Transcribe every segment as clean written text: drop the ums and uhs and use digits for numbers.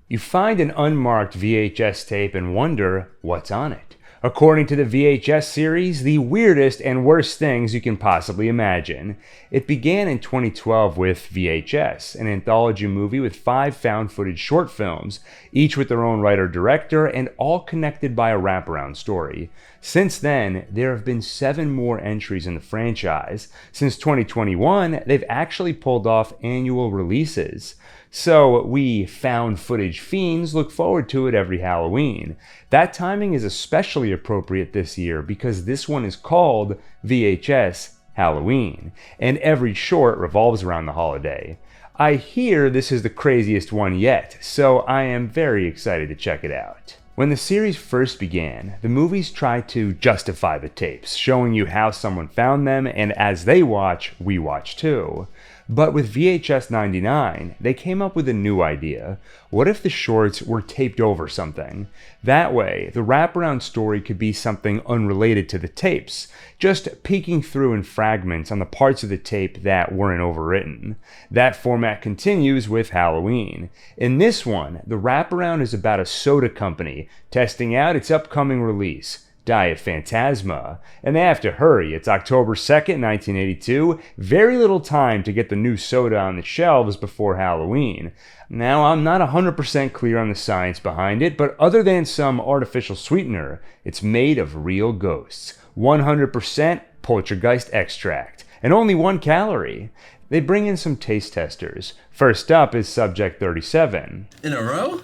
You find an unmarked VHS tape and wonder what's on it. According to the VHS series, the weirdest and worst things you can possibly imagine. It began in 2012 with VHS, an anthology movie with 5 found footage short films, each with their own writer-director and all connected by a wraparound story. Since then, there have been 7 more entries in the franchise. Since 2021, they've actually pulled off annual releases. So we found footage fiends look forward to it every Halloween. That timing is especially appropriate this year because this one is called VHS Halloween, and every short revolves around the holiday. I hear this is the craziest one yet, so I am very excited to check it out. When the series first began, the movies tried to justify the tapes, showing you how someone found them, and as they watch, we watch too. But with VHS 99, they came up with a new idea. What if the shorts were taped over something? That way, the wraparound story could be something unrelated to the tapes, just peeking through in fragments on the parts of the tape that weren't overwritten. That format continues with Halloween. In this one, the wraparound is about a soda company testing out its upcoming release, Diet Phantasma, and they have to hurry. It's October 2nd, 1982, very little time to get the new soda on the shelves before Halloween. Now, I'm not 100% clear on the science behind it, but other than some artificial sweetener, it's made of real ghosts. 100% poltergeist extract, and only 1 calorie. They bring in some taste testers. First up is Subject 37. In a row?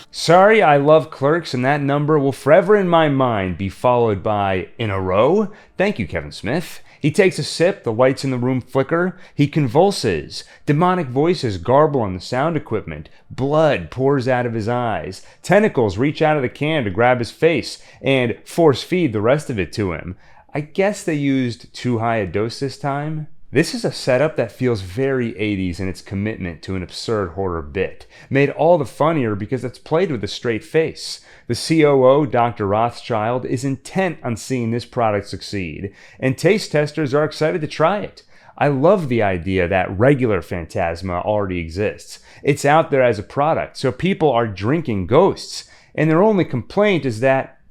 Sorry, I love Clerks, and that number will forever in my mind be followed by, in a row? Thank you, Kevin Smith. He takes a sip, the lights in the room flicker, he convulses, demonic voices garble on the sound equipment, blood pours out of his eyes, tentacles reach out of the can to grab his face, and force feed the rest of it to him. I guess they used too high a dose this time? This is a setup that feels very 80s in its commitment to an absurd horror bit, made all the funnier because it's played with a straight face. The COO, Dr. Rothschild, is intent on seeing this product succeed, and taste testers are excited to try it. I love the idea that regular Phantasma already exists. It's out there as a product, so people are drinking ghosts, and their only complaint is that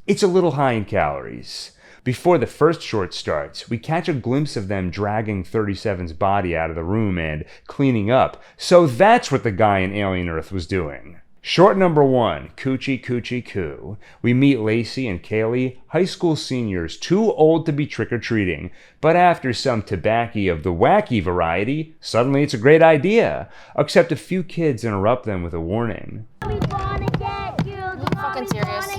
it's a little high in calories. Before the first short starts, we catch a glimpse of them dragging 37's body out of the room and cleaning up. So that's what the guy in Alien Earth was doing. Short number 1, Coochie Coochie Coo. We meet Lacey and Kaylee, high school seniors, too old to be trick-or-treating. But after some tobacco of the wacky variety, suddenly it's a great idea. Except a few kids interrupt them with a warning. We wanna get you. Are you fucking serious?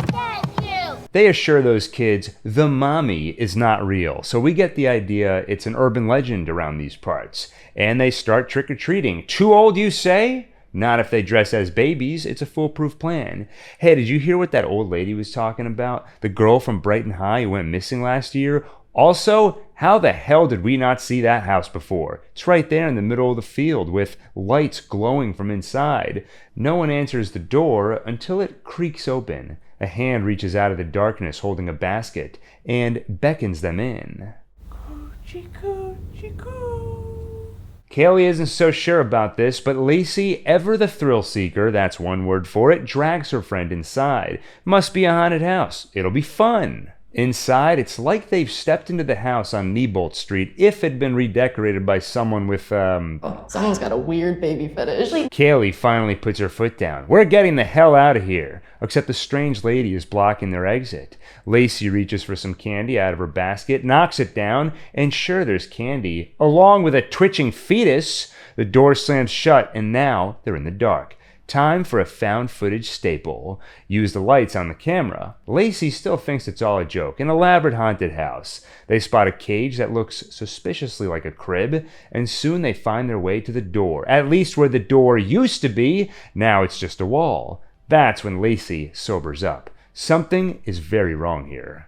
They assure those kids the mommy is not real, so we get the idea it's an urban legend around these parts. And they start trick-or-treating. Too old, you say? Not if they dress as babies. It's a foolproof plan. Hey, did you hear what that old lady was talking about? The girl from Brighton High who went missing last year? Also, how the hell did we not see that house before? It's right there in the middle of the field with lights glowing from inside. No one answers the door until it creaks open. A hand reaches out of the darkness holding a basket and beckons them in. Coochie coochie coo. Kaylee isn't so sure about this, but Lacey, ever the thrill seeker, that's one word for it, drags her friend inside. Must be a haunted house. It'll be fun. Inside, it's like they've stepped into the house on Neibolt Street if it had been redecorated by someone with, Oh, someone's got a weird baby fetish. Kaylee finally puts her foot down. We're getting the hell out of here. Except the strange lady is blocking their exit. Lacey reaches for some candy out of her basket, knocks it down, and sure, there's candy, along with a twitching fetus. The door slams shut, and now they're in the dark. Time for a found footage staple. Use the lights on the camera. Lacey still thinks it's all a joke, an elaborate haunted house. They spot a cage that looks suspiciously like a crib, and soon they find their way to the door. At least where the door used to be, now it's just a wall. That's when Lacey sobers up. Something is very wrong here.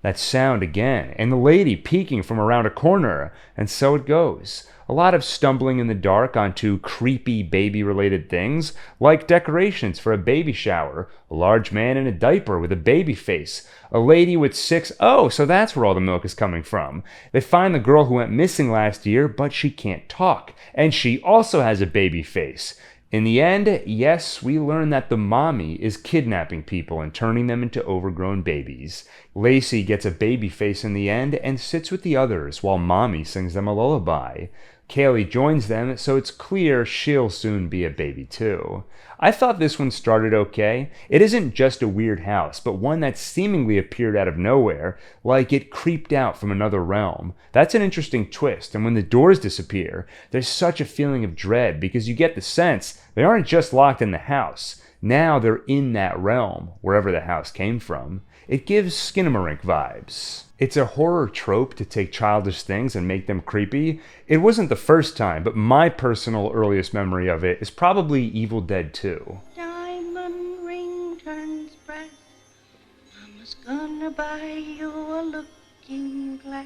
That sound again, and the lady peeking from around a corner, and so it goes. A lot of stumbling in the dark onto creepy baby-related things, like decorations for a baby shower, a large man in a diaper with a baby face, a lady with so that's where all the milk is coming from. They find the girl who went missing last year, but she can't talk, and she also has a baby face. In the end, yes, we learn that the mommy is kidnapping people and turning them into overgrown babies. Lacey gets a baby face in the end and sits with the others while mommy sings them a lullaby. Kaylee joins them, so it's clear she'll soon be a baby too. I thought this one started okay. It isn't just a weird house, but one that seemingly appeared out of nowhere, like it creeped out from another realm. That's an interesting twist, and when the doors disappear, there's such a feeling of dread because you get the sense they aren't just locked in the house. Now they're in that realm, wherever the house came from. It gives Skinamarink vibes. It's a horror trope to take childish things and make them creepy. It wasn't the first time, but my personal earliest memory of it is probably Evil Dead 2. Diamond ring turns brass. Mama's gonna buy you a looking glass.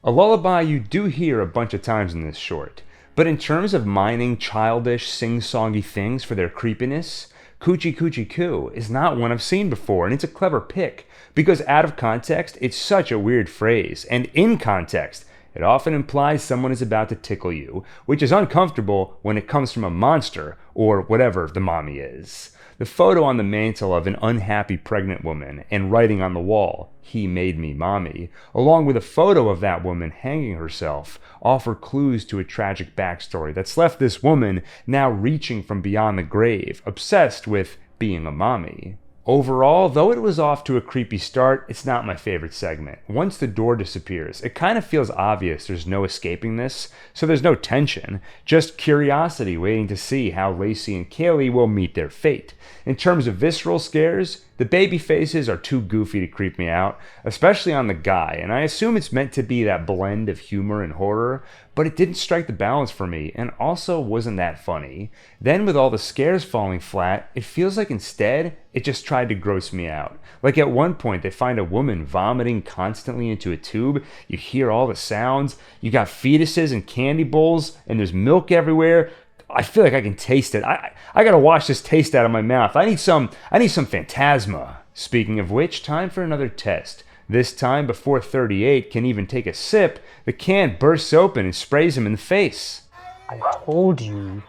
A lullaby you do hear a bunch of times in this short, but in terms of mining childish, sing-songy things for their creepiness, Coochie Coochie Coo is not one I've seen before, and it's a clever pick, because out of context, it's such a weird phrase, and in context, it often implies someone is about to tickle you, which is uncomfortable when it comes from a monster, or whatever the mommy is. The photo on the mantle of an unhappy pregnant woman, and writing on the wall, "He made me mommy," along with a photo of that woman hanging herself, offer clues to a tragic backstory that's left this woman now reaching from beyond the grave, obsessed with being a mommy. Overall, though it was off to a creepy start, it's not my favorite segment. Once the door disappears, it kind of feels obvious there's no escaping this, so there's no tension, just curiosity waiting to see how Lacey and Kaylee will meet their fate. In terms of visceral scares, the baby faces are too goofy to creep me out, especially on the guy, and I assume it's meant to be that blend of humor and horror, but it didn't strike the balance for me, and also wasn't that funny. Then with all the scares falling flat, it feels like instead, it just tried to gross me out. Like at one point, they find a woman vomiting constantly into a tube, you hear all the sounds, you got fetuses and candy bowls, and there's milk everywhere. I feel like I can taste it. I gotta wash this taste out of my mouth. I need some phantasma. Speaking of which, time for another test. This time, before 38 can even take a sip, the can bursts open and sprays him in the face. I told you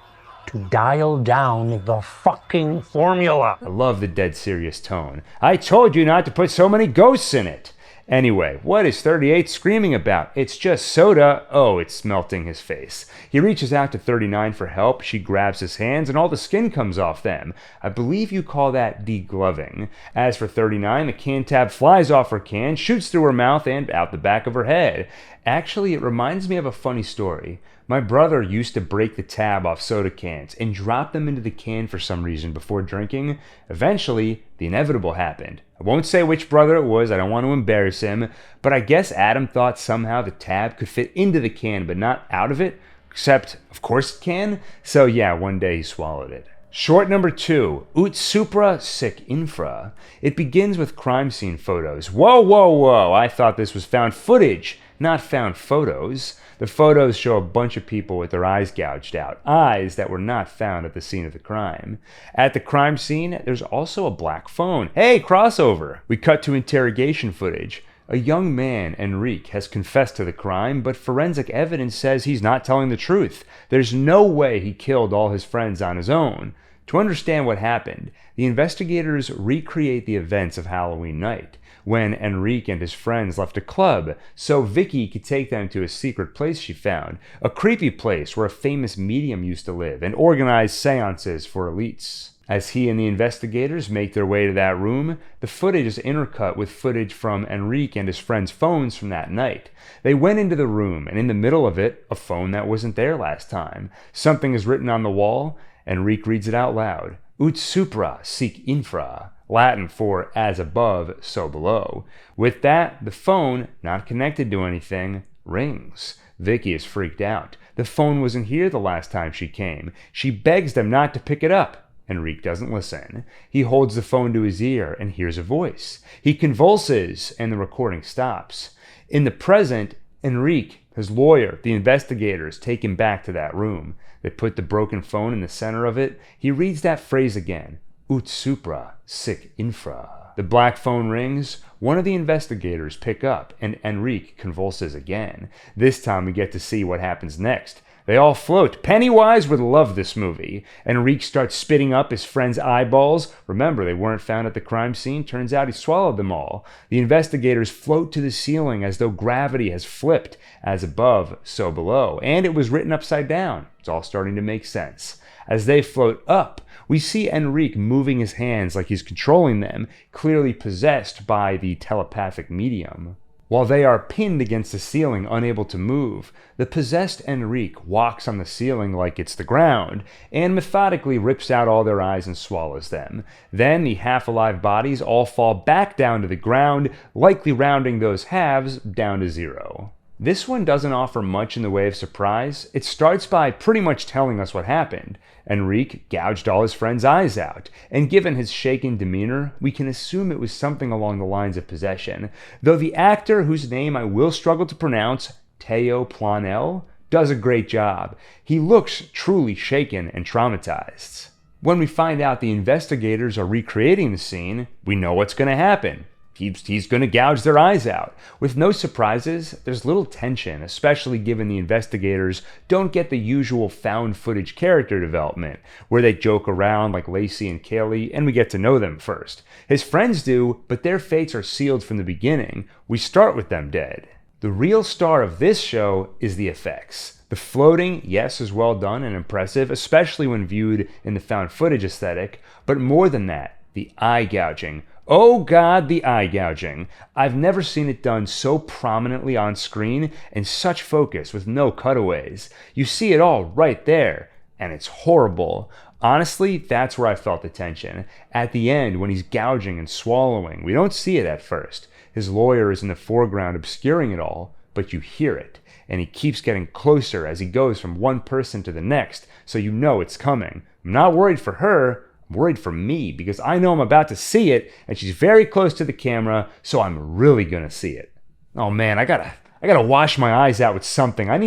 to dial down the fucking formula. I love the dead serious tone. I told you not to put so many ghosts in it. Anyway, what is 38 screaming about? It's just soda. Oh, it's melting his face. He reaches out to 39 for help. She grabs his hands and all the skin comes off them. I believe you call that degloving. As for 39, the can tab flies off her can, shoots through her mouth and out the back of her head. Actually, it reminds me of a funny story. My brother used to break the tab off soda cans and drop them into the can for some reason before drinking. Eventually, the inevitable happened. I won't say which brother it was, I don't want to embarrass him, but I guess Adam thought somehow the tab could fit into the can but not out of it, except, of course it can, so yeah, one day he swallowed it. Short number 2, Ut Supra Sic Infra. It begins with crime scene photos. Whoa, I thought this was found footage, not found photos. The photos show a bunch of people with their eyes gouged out, eyes that were not found at the scene of the crime. At the crime scene, there's also a black phone. Hey, crossover! We cut to interrogation footage. A young man, Enrique, has confessed to the crime, but forensic evidence says he's not telling the truth. There's no way he killed all his friends on his own. To understand what happened, the investigators recreate the events of Halloween night, when Enrique and his friends left a club so Vicky could take them to a secret place she found, a creepy place where a famous medium used to live and organize seances for elites. As he and the investigators make their way to that room, the footage is intercut with footage from Enrique and his friends' phones from that night. They went into the room, and in the middle of it, a phone that wasn't there last time. Something is written on the wall. Enrique reads it out loud. Ut supra sic infra. Latin for as above, so below. With that, the phone, not connected to anything, rings. Vicky is freaked out. The phone wasn't here the last time she came. She begs them not to pick it up. Enrique doesn't listen. He holds the phone to his ear and hears a voice. He convulses, and the recording stops. In the present, Enrique, his lawyer, the investigators take him back to that room. They put the broken phone in the center of it. He reads that phrase again, ut supra, sic infra. The black phone rings. One of the investigators pick up, and Enrique convulses again. This time we get to see what happens next. They all float. Pennywise would love this movie. Enrique starts spitting up his friend's eyeballs. Remember, they weren't found at the crime scene. Turns out he swallowed them all. The investigators float to the ceiling as though gravity has flipped. As above, so below. And it was written upside down. It's all starting to make sense. As they float up, we see Enrique moving his hands like he's controlling them, clearly possessed by the telepathic medium. While they are pinned against the ceiling, unable to move, the possessed Enrique walks on the ceiling like it's the ground, and methodically rips out all their eyes and swallows them. Then the half-alive bodies all fall back down to the ground, likely rounding those halves down to 0. This one doesn't offer much in the way of surprise. It starts by pretty much telling us what happened. Enrique gouged all his friends' eyes out, and given his shaken demeanor, we can assume it was something along the lines of possession, though the actor, whose name I will struggle to pronounce, Teo Planel, does a great job. He looks truly shaken and traumatized. When we find out the investigators are recreating the scene, we know what's going to happen. He's going to gouge their eyes out. With no surprises, there's little tension, especially given the investigators don't get the usual found footage character development, where they joke around like Lacey and Kaylee, and we get to know them first. His friends do, but their fates are sealed from the beginning. We start with them dead. The real star of this show is the effects. The floating, yes, is well done and impressive, especially when viewed in the found footage aesthetic, but more than that, the eye gouging. Oh God, the eye gouging. I've never seen it done so prominently on screen in such focus with no cutaways. You see it all right there, and it's horrible. Honestly, that's where I felt the tension. At the end, when he's gouging and swallowing, we don't see it at first. His lawyer is in the foreground obscuring it all, but you hear it, and he keeps getting closer as he goes from one person to the next, so you know it's coming. I'm not worried for her. I'm worried for me because I know I'm about to see it, and she's very close to the camera, so I'm really gonna see it. Oh man, I gotta wash my eyes out with something. I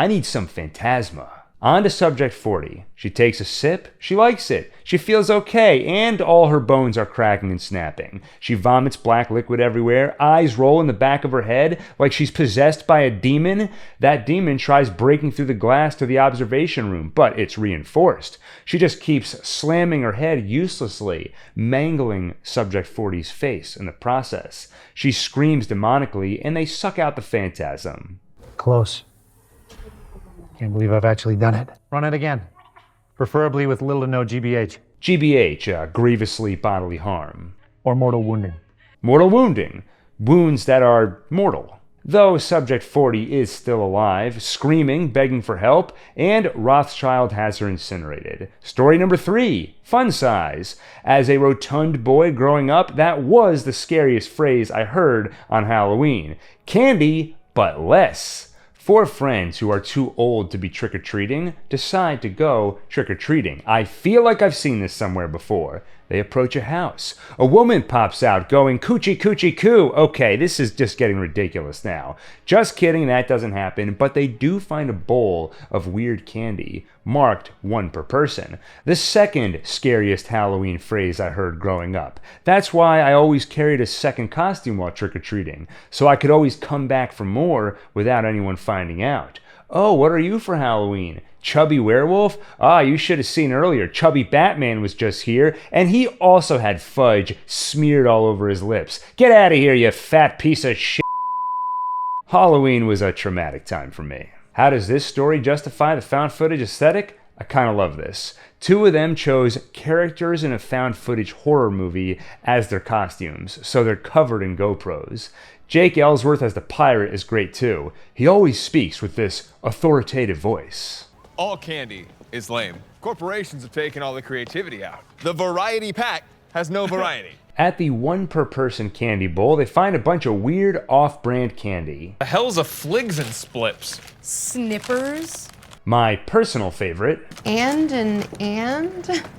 need some phantasma. On to subject 40. She takes a sip. She likes it. She feels okay, and all her bones are cracking and snapping. She vomits black liquid everywhere. Eyes roll in the back of her head like she's possessed by a demon. That demon tries breaking through the glass to the observation room, but it's reinforced. She just keeps slamming her head uselessly, mangling subject 40's face in the process. She screams demonically, and they suck out the phantasm. Close. Can't believe I've actually done it. Run it again. Preferably with little to no GBH. GBH, grievously bodily harm. Or mortal wounding. Mortal wounding. Wounds that are mortal. Though subject 40 is still alive, screaming, begging for help, and Rothschild has her incinerated. Story number 3, fun size. As a rotund boy growing up, that was the scariest phrase I heard on Halloween. Candy, but less. 4 friends who are too old to be trick-or-treating decide to go trick-or-treating. I feel like I've seen this somewhere before. They approach a house. A woman pops out going, "Coochie, coochie, coo." Okay, this is just getting ridiculous now. Just kidding, that doesn't happen, but they do find a bowl of weird candy, marked 1 per person. The second scariest Halloween phrase I heard growing up. That's why I always carried a second costume while trick-or-treating, so I could always come back for more without anyone finding out. "Oh, what are you for Halloween? Chubby werewolf? Ah, you should have seen earlier. Chubby Batman was just here, and he also had fudge smeared all over his lips. Get out of here, you fat piece of shit." Halloween was a traumatic time for me. How does this story justify the found footage aesthetic? I kind of love this. 2 of them chose characters in a found footage horror movie as their costumes, so they're covered in GoPros. Jake Ellsworth as the pirate is great too. He always speaks with this authoritative voice. All candy is lame. Corporations have taken all the creativity out. The variety pack has no variety. At the 1 per person candy bowl, they find a bunch of weird off-brand candy. The hell's a Fligs and Splips? Snippers? My personal favorite. And?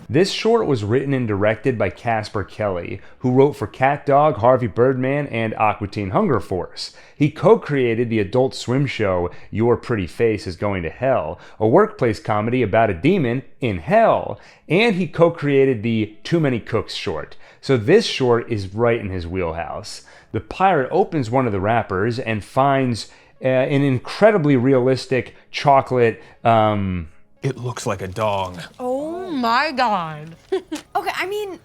This short was written and directed by Casper Kelly, who wrote for Cat Dog, Harvey Birdman, and Aqua Teen Hunger Force. He co-created the Adult Swim show Your Pretty Face is Going to Hell, a workplace comedy about a demon in hell. And he co-created the Too Many Cooks short. So this short is right in his wheelhouse. The pirate opens one of the wrappers and finds an incredibly realistic chocolate. It looks like a dong. Oh my god. Okay, I mean,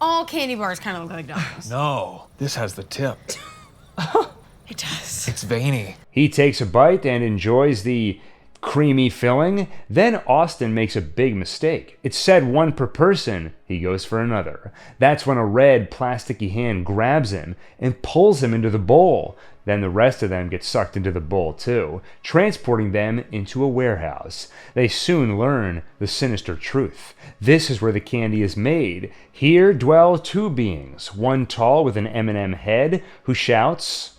all candy bars kind of look like dogs. No, this has the tip. It does. It's veiny. He takes a bite and enjoys the creamy filling. Then Austin makes a big mistake. It said one per person. He goes for another. That's when a red, plasticky hand grabs him and pulls him into the bowl. Then the rest of them get sucked into the bowl too, transporting them into a warehouse. They soon learn the sinister truth. This is where the candy is made. Here dwell two beings, one tall with an M&M head who shouts,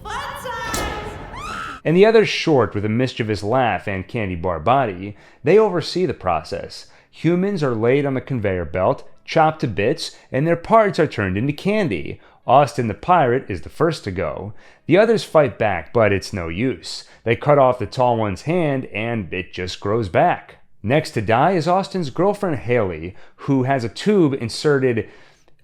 "Fun size!" and the other short with a mischievous laugh and candy bar body. They oversee the process. Humans are laid on the conveyor belt, chopped to bits, and their parts are turned into candy. Austin the pirate is the first to go. The others fight back, but it's no use. They cut off the tall one's hand, and it just grows back. Next to die is Austin's girlfriend Haley, who has a tube inserted.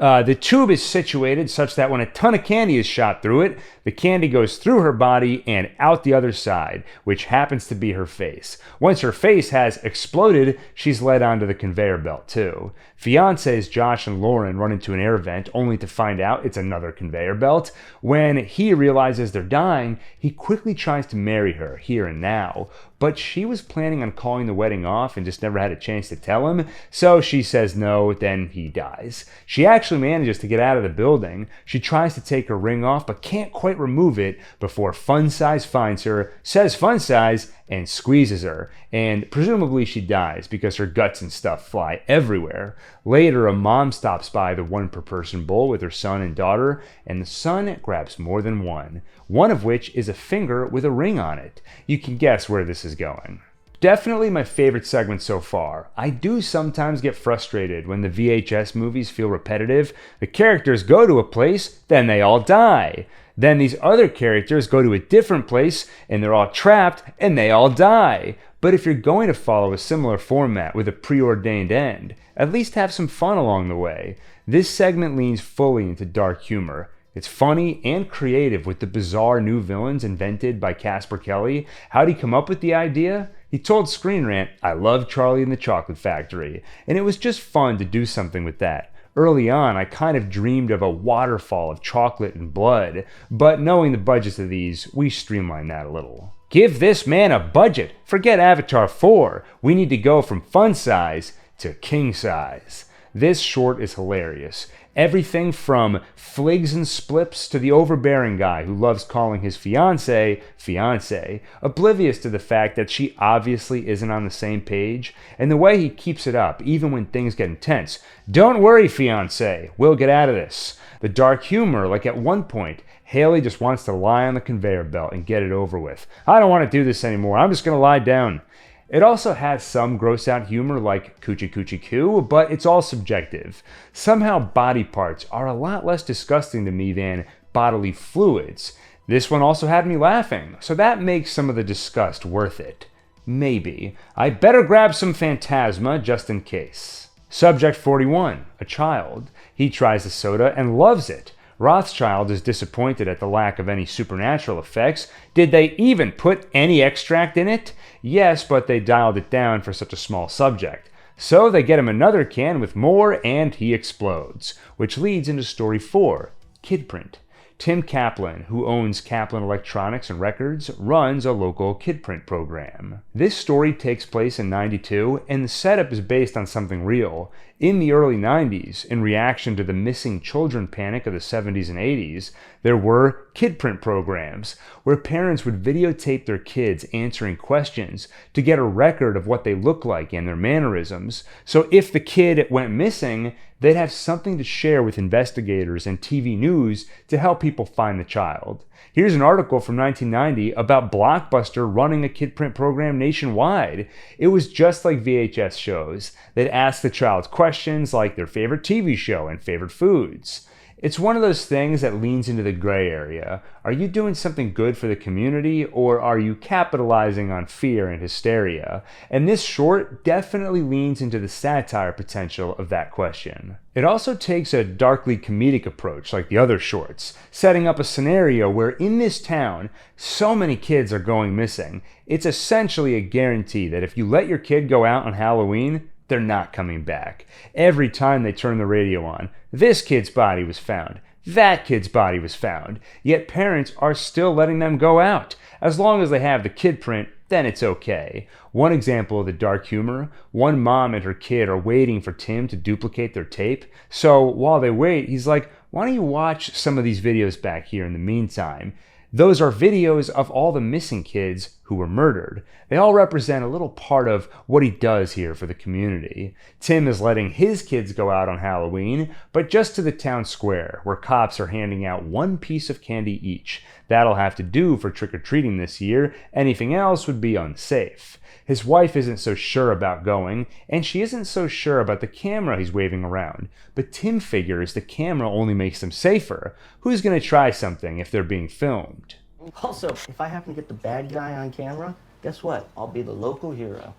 The tube is situated such that when a ton of candy is shot through it, the candy goes through her body and out the other side, which happens to be her face. Once her face has exploded, she's led onto the conveyor belt too. Fiancés Josh and Lauren run into an air vent only to find out it's another conveyor belt. When he realizes they're dying, he quickly tries to marry her here and now. But she was planning on calling the wedding off and just never had a chance to tell him, so she says no, then he dies. She actually manages to get out of the building. She tries to take her ring off, but can't quite remove it before Fun Size finds her, says Fun Size, and squeezes her. And presumably she dies because her guts and stuff fly everywhere. Later, a mom stops by the one per person bowl with her son and daughter, and the son grabs more than one of which is a finger with a ring on it. You can guess where this is going. Definitely my favorite segment so far. I do sometimes get frustrated when the VHS movies feel repetitive. The characters go to a place, then they all die. Then these other characters go to a different place, and they're all trapped, and they all die. But if you're going to follow a similar format with a preordained end, at least have some fun along the way. This segment leans fully into dark humor. It's funny and creative with the bizarre new villains invented by Casper Kelly. How'd he come up with the idea? He told Screen Rant, "I love Charlie and the Chocolate Factory," and it was just fun to do something with that. Early on, I kind of dreamed of a waterfall of chocolate and blood, but knowing the budgets of these, we streamlined that a little. Give this man a budget. Forget Avatar 4. We need to go from fun size to king size. This short is hilarious. Everything from fligs and splips to the overbearing guy who loves calling his fiancé, oblivious to the fact that she obviously isn't on the same page, and the way he keeps it up even when things get intense. "Don't worry, fiancé, we'll get out of this." The dark humor, like at one point, Haley just wants to lie on the conveyor belt and get it over with. "I don't want to do this anymore, I'm just going to lie down." It also has some gross out humor like coochie coochie coo, but it's all subjective. Somehow body parts are a lot less disgusting to me than bodily fluids. This one also had me laughing, so that makes some of the disgust worth it. Maybe. I better grab some Phantasma just in case. Subject 41, a child. He tries the soda and loves it. Rothschild is disappointed at the lack of any supernatural effects. Did they even put any extract in it? Yes, but they dialed it down for such a small subject. So they get him another can with more, and he explodes. Which leads into story 4, Kidprint. Tim Kaplan, who owns Kaplan Electronics and Records, runs a local Kidprint program. This story takes place in '92, and the setup is based on something real. In the early 90s, in reaction to the missing children panic of the 70s and 80s, there were Kidprint programs where parents would videotape their kids answering questions to get a record of what they look like and their mannerisms. So if the kid went missing, They'd have something to share with investigators and TV news to help people find the child. Here's an article from 1990 about Blockbuster running a kid print program nationwide. It was just like VHS shows. They'd ask the child questions like their favorite TV show and favorite foods. It's one of those things that leans into the gray area. Are you doing something good for the community, or are you capitalizing on fear and hysteria? And this short definitely leans into the satire potential of that question. It also takes a darkly comedic approach like the other shorts, setting up a scenario where in this town, so many kids are going missing. It's essentially a guarantee that if you let your kid go out on Halloween, they're not coming back. Every time they turn the radio on, this kid's body was found, that kid's body was found, yet parents are still letting them go out. As long as they have the kid print, then it's okay. One example of the dark humor, one mom and her kid are waiting for Tim to duplicate their tape. So while they wait, he's like, why don't you watch some of these videos back here in the meantime? Those are videos of all the missing kids who were murdered. They all represent a little part of what he does here for the community. Tim is letting his kids go out on Halloween, but just to the town square, where cops are handing out one piece of candy each. That'll have to do for trick-or-treating this year. Anything else would be unsafe. His wife isn't so sure about going, and she isn't so sure about the camera he's waving around. But Tim figures the camera only makes them safer. Who's going to try something if they're being filmed? Also, if I happen to get the bad guy on camera, guess what? I'll be the local hero.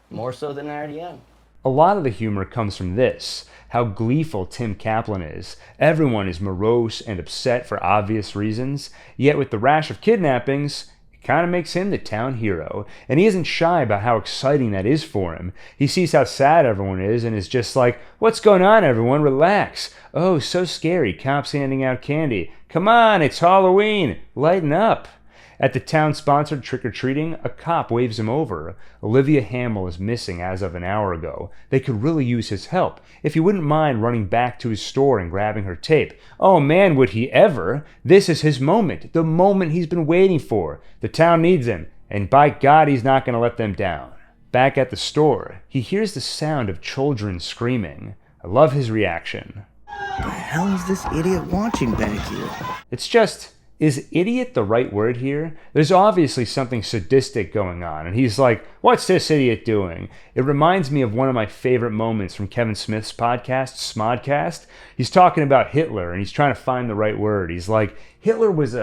More so than I already am. A lot of the humor comes from this, how gleeful Tim Kaplan is. Everyone is morose and upset for obvious reasons, yet with the rash of kidnappings, kind of makes him the town hero, and he isn't shy about how exciting that is for him. He sees how sad everyone is and is just like, what's going on everyone, relax. Oh, so scary, cops handing out candy. Come on, it's Halloween, lighten up. At the town-sponsored trick-or-treating, a cop waves him over. Olivia Hamill is missing as of an hour ago. They could really use his help, if he wouldn't mind running back to his store and grabbing her tape. Oh man, would he ever? This is his moment, the moment he's been waiting for. The town needs him, and by God, he's not going to let them down. Back at the store, he hears the sound of children screaming. I love his reaction. What the hell is this idiot watching back here? It's just... is idiot the right word here? There's obviously something sadistic going on, and he's like, what's this idiot doing? It reminds me of one of my favorite moments from Kevin Smith's podcast, Smodcast. He's talking about Hitler, and he's trying to find the right word. He's like, Hitler was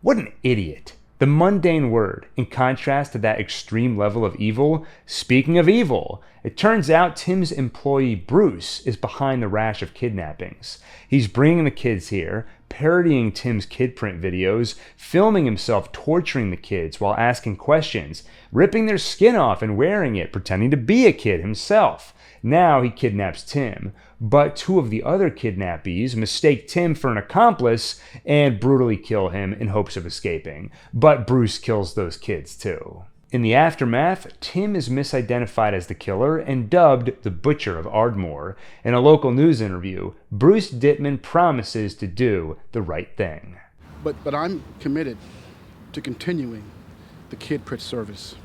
what an idiot. The mundane word, in contrast to that extreme level of evil. Speaking of evil, it turns out Tim's employee Bruce is behind the rash of kidnappings. He's bringing the kids here, parodying Tim's kid print videos, filming himself torturing the kids while asking questions, ripping their skin off and wearing it, pretending to be a kid himself. Now he kidnaps Tim, but two of the other kidnappees mistake Tim for an accomplice and brutally kill him in hopes of escaping. But Bruce kills those kids too. In the aftermath, Tim is misidentified as the killer and dubbed the Butcher of Ardmore. In a local news interview, Bruce Dittman promises to do the right thing. But I'm committed to continuing the kid print service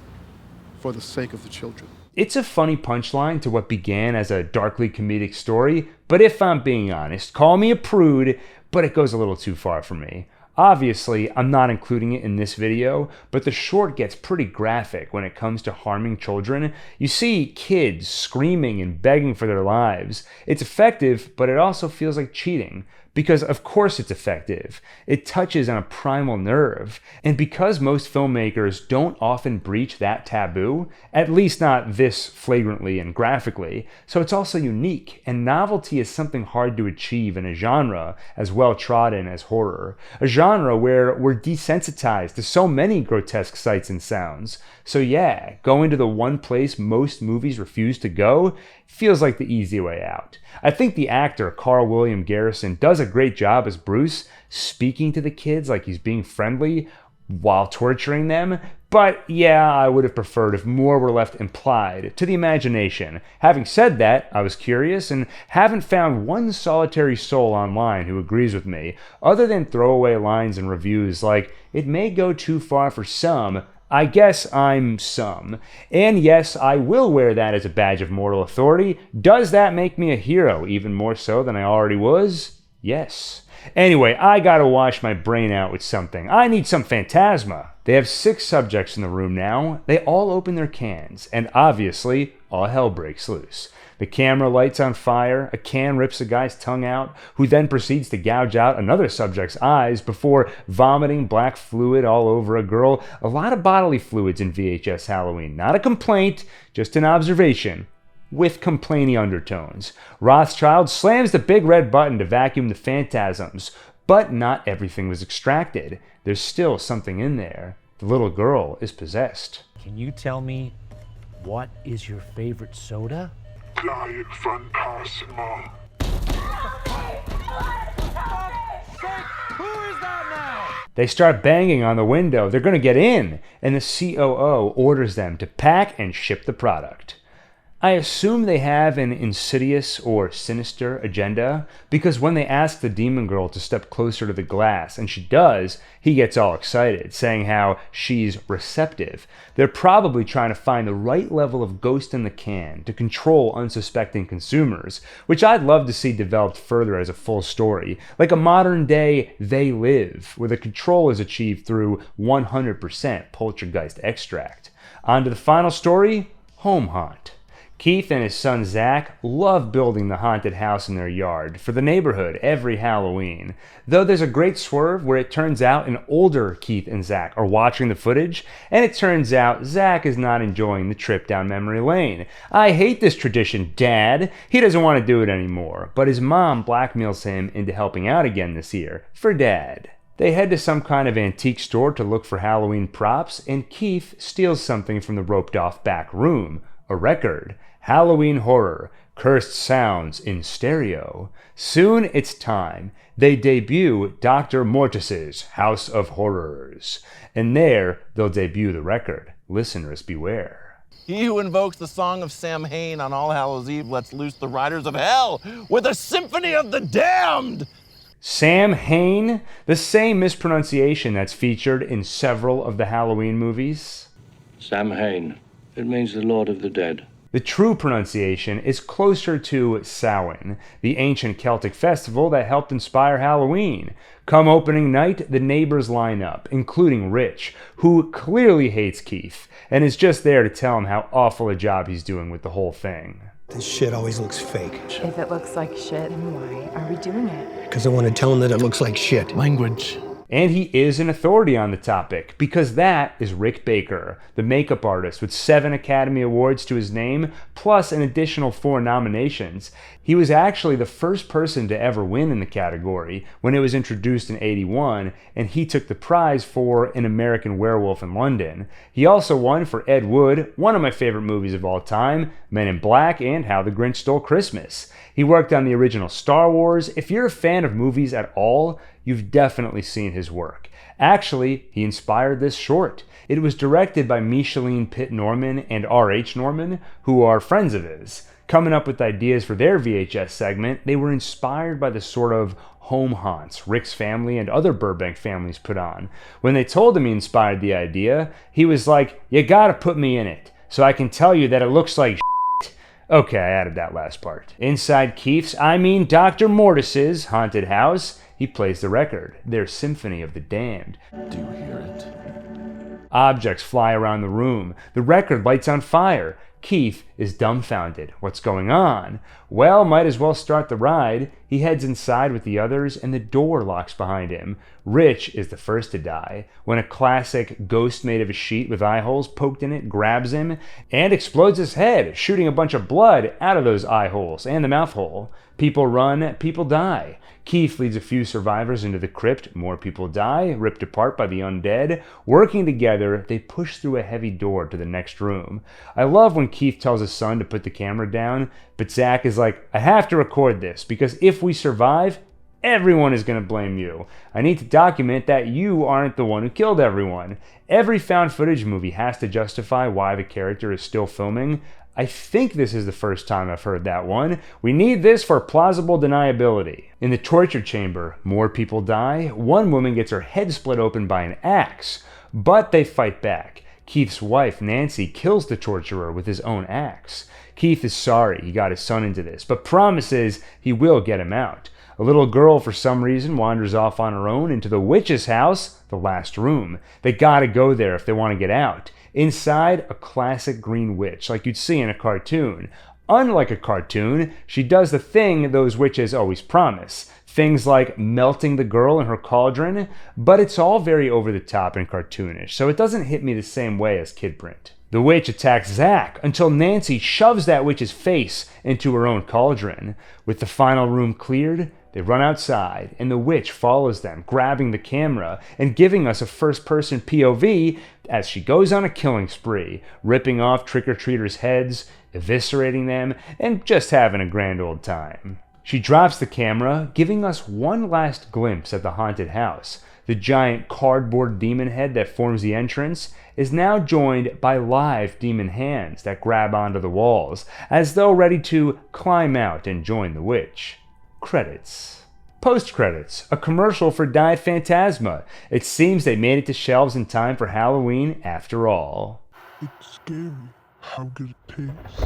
for the sake of the children. It's a funny punchline to what began as a darkly comedic story, but if I'm being honest, call me a prude, but it goes a little too far for me. Obviously, I'm not including it in this video, but the short gets pretty graphic when it comes to harming children. You see kids screaming and begging for their lives. It's effective, but it also feels like cheating. Because of course it's effective. It touches on a primal nerve. And because most filmmakers don't often breach that taboo, at least not this flagrantly and graphically, so it's also unique, and novelty is something hard to achieve in a genre as well trodden as horror. A genre where we're desensitized to so many grotesque sights and sounds. So yeah, going to the one place most movies refuse to go feels like the easy way out. I think the actor Carl William Garrison does a great job as Bruce, speaking to the kids like he's being friendly while torturing them, but yeah, I would have preferred if more were left implied to the imagination. Having said that, I was curious and haven't found one solitary soul online who agrees with me, other than throwaway lines and reviews like, it may go too far for some, I guess I'm some. And yes, I will wear that as a badge of moral authority. Does that make me a hero, even more so than I already was? Yes. Anyway, I gotta wash my brain out with something. I need some Phantasma. They have 6 subjects in the room now. They all open their cans, and obviously, all hell breaks loose. The camera lights on fire, a can rips a guy's tongue out, who then proceeds to gouge out another subject's eyes before vomiting black fluid all over a girl. A lot of bodily fluids in VHS Halloween. Not a complaint, just an observation, with complainy undertones. Rothschild slams the big red button to vacuum the phantasms, but not everything was extracted. There's still something in there. The little girl is possessed. Can you tell me what is your favorite soda? Diet Phantasma. Who is that now? They start banging on the window. They're going to get in, and the COO orders them to pack and ship the product. I assume they have an insidious or sinister agenda, because when they ask the demon girl to step closer to the glass, and she does, he gets all excited, saying how she's receptive. They're probably trying to find the right level of ghost in the can to control unsuspecting consumers, which I'd love to see developed further as a full story, like a modern day They Live, where the control is achieved through 100% poltergeist extract. On to the final story, Home Haunt. Keith and his son Zach love building the haunted house in their yard for the neighborhood every Halloween. Though there's a great swerve where it turns out an older Keith and Zach are watching the footage, and it turns out Zach is not enjoying the trip down memory lane. I hate this tradition, Dad. He doesn't want to do it anymore, but his mom blackmails him into helping out again this year, for Dad. They head to some kind of antique store to look for Halloween props, and Keith steals something from the roped-off back room, a record. Halloween Horror, Cursed Sounds in Stereo. Soon it's time. They debut Dr. Mortis's House of Horrors. And there, they'll debut the record. Listeners beware. He who invokes the song of Sam Hain on All Hallows Eve lets loose the riders of hell with a symphony of the damned! Sam Hain, the same mispronunciation that's featured in several of the Halloween movies. Sam Hain. It means the Lord of the Dead. The true pronunciation is closer to Samhain, the ancient Celtic festival that helped inspire Halloween. Come opening night, the neighbors line up, including Rich, who clearly hates Keith, and is just there to tell him how awful a job he's doing with the whole thing. This shit always looks fake. If it looks like shit, then why are we doing it? Because I want to tell him that it looks like shit. Language. And he is an authority on the topic, because that is Rick Baker, the makeup artist with 7 Academy Awards to his name, plus an additional 4 nominations. He was actually the first person to ever win in the category when it was introduced in '81, and he took the prize for An American Werewolf in London. He also won for Ed Wood, one of my favorite movies of all time, Men in Black, and How the Grinch Stole Christmas. He worked on the original Star Wars. If you're a fan of movies at all, you've definitely seen his work. Actually, he inspired this short. It was directed by Micheline Pitt Norman and R.H. Norman, who are friends of his. Coming up with ideas for their VHS segment, they were inspired by the sort of home haunts Rick's family and other Burbank families put on. When they told him he inspired the idea, he was like, "You gotta put me in it, so I can tell you that it looks like shit." Okay, I added that last part. Inside Keith's, Dr. Mortis's haunted house, he plays the record, their Symphony of the Damned. Do you hear it? Objects fly around the room. The record lights on fire. Keith is dumbfounded. What's going on? Well, might as well start the ride. He heads inside with the others, and the door locks behind him. Rich is the first to die, when a classic ghost made of a sheet with eye holes poked in it grabs him and explodes his head, shooting a bunch of blood out of those eye holes and the mouth hole. People run, people die. Keith leads a few survivors into the crypt. More people die, ripped apart by the undead. Working together, they push through a heavy door to the next room. I love when Keith tells his son to put the camera down, but Zach is like, "I have to record this, because if we survive, everyone is going to blame you. I need to document that you aren't the one who killed everyone." Every found footage movie has to justify why the character is still filming. I think this is the first time I've heard that one. We need this for plausible deniability. In the torture chamber, more people die. One woman gets her head split open by an axe, but they fight back. Keith's wife, Nancy, kills the torturer with his own axe. Keith is sorry he got his son into this, but promises he will get him out. A little girl, for some reason, wanders off on her own into the witch's house, the last room. They gotta go there if they want to get out. Inside, a classic green witch, like you'd see in a cartoon. Unlike a cartoon, she does the thing those witches always promise. Things like melting the girl in her cauldron, but it's all very over the top and cartoonish, so it doesn't hit me the same way as Kid Print. The witch attacks Zach until Nancy shoves that witch's face into her own cauldron. With the final room cleared, they run outside, and the witch follows them, grabbing the camera and giving us a first-person POV as she goes on a killing spree, ripping off trick-or-treaters' heads, eviscerating them, and just having a grand old time. She drops the camera, giving us one last glimpse at the haunted house. The giant cardboard demon head that forms the entrance is now joined by live demon hands that grab onto the walls, as though ready to climb out and join the witch. Credits. Post-credits, a commercial for Diet Phantasma. It seems they made it to shelves in time for Halloween after all. It's scary how good it tastes.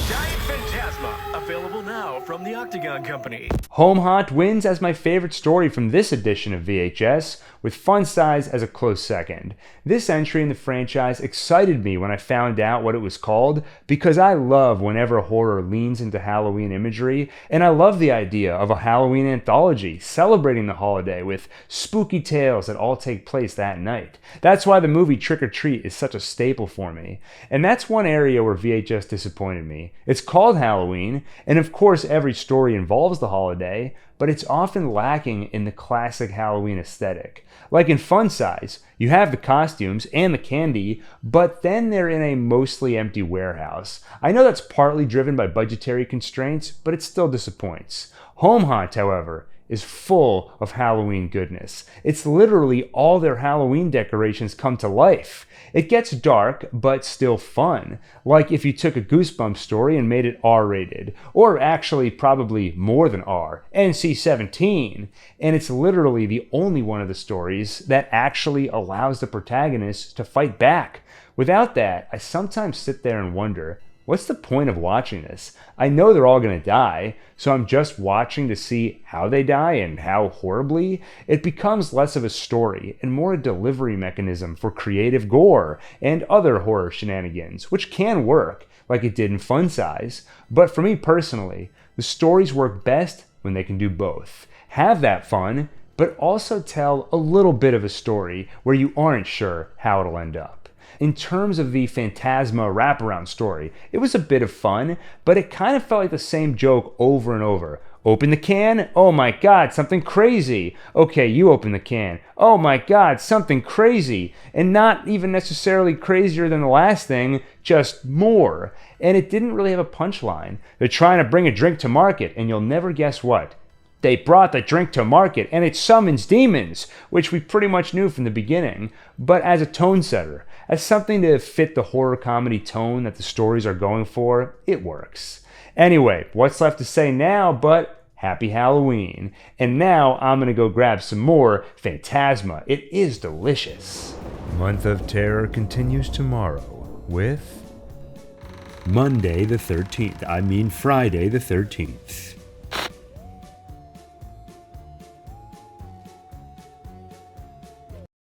Diet Phantasma, available now from the Octagon Company. Home Haunt wins as my favorite story from this edition of VHS, with Fun Size as a close second. This entry in the franchise excited me when I found out what it was called, because I love whenever horror leans into Halloween imagery, and I love the idea of a Halloween anthology celebrating the holiday with spooky tales that all take place that night. That's why the movie Trick or Treat is such a staple for me, and that's one area where VHS disappointed me. It's called Halloween, and of course every story involves the holiday, but it's often lacking in the classic Halloween aesthetic. Like in Fun Size, you have the costumes and the candy, but then they're in a mostly empty warehouse. I know that's partly driven by budgetary constraints, but it still disappoints. Home Haunt, however, is full of Halloween goodness. It's literally all their Halloween decorations come to life. It gets dark, but still fun. Like if you took a Goosebumps story and made it R-rated, or actually probably more than R, NC-17. And it's literally the only one of the stories that actually allows the protagonist to fight back. Without that, I sometimes sit there and wonder, what's the point of watching this? I know they're all going to die, so I'm just watching to see how they die and how horribly. It becomes less of a story and more a delivery mechanism for creative gore and other horror shenanigans, which can work, like it did in Fun Size. But for me personally, the stories work best when they can do both. Have that fun, but also tell a little bit of a story where you aren't sure how it'll end up. In terms of the Phantasma wraparound story, it was a bit of fun, but it kind of felt like the same joke over and over. Open the can? Oh my god, something crazy. Okay, you open the can. Oh my god, something crazy. And not even necessarily crazier than the last thing, just more. And it didn't really have a punchline. They're trying to bring a drink to market, and you'll never guess what. They brought the drink to market, and it summons demons, which we pretty much knew from the beginning, but as a tone setter, as something to fit the horror comedy tone that the stories are going for, it works. Anyway, what's left to say now but happy Halloween. And now I'm going to go grab some more Phantasma. It is delicious. Month of Terror continues tomorrow with Monday the 13th. Friday the 13th.